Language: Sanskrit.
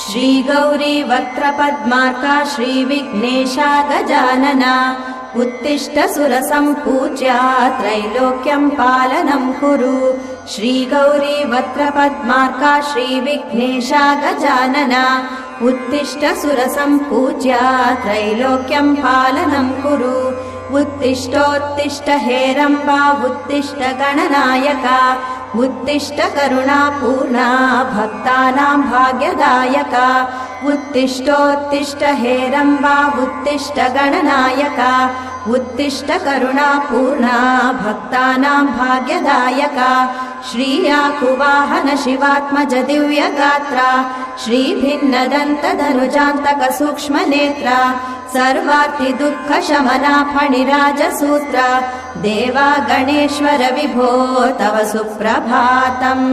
श्रीगौरी वक्त्रपद्मार्का श्रीविघ्नेशा गजानना उत्तिष्ठ सुरसम्पूज्या त्रैलोक्यं पालनं कुरु। श्रीगौरी वक्त्रपद्मार्का श्रीविघ्नेशा गजानना उत्तिष्ठ सुरसम्पूज्या त्रैलोक्यं पालनं कुरु। उत्तिष्ठोत्तिष्ठ हेरम्बा उत्तिष्ठ गणनायका उत्तिष्ठ करुणापूर्णा भक्तानां भाग्यदायका। उत्तिष्ठोत्तिष्ठ हेरम्बा उत्तिष्ठ गणनायका उत्तिष्ठ करुणापूर्णा भक्तानां भाग्यदायका। श्रीयाकुवाहन शिवात्मज दिव्यगात्रा श्रीभिन्नदन्तधनुजान्तक सूक्ष्मनेत्रा सर्वार्ति दुःखशमना फणिराजसूत्रा देवा गणेश्वर विभो तव सुप्रभातम्।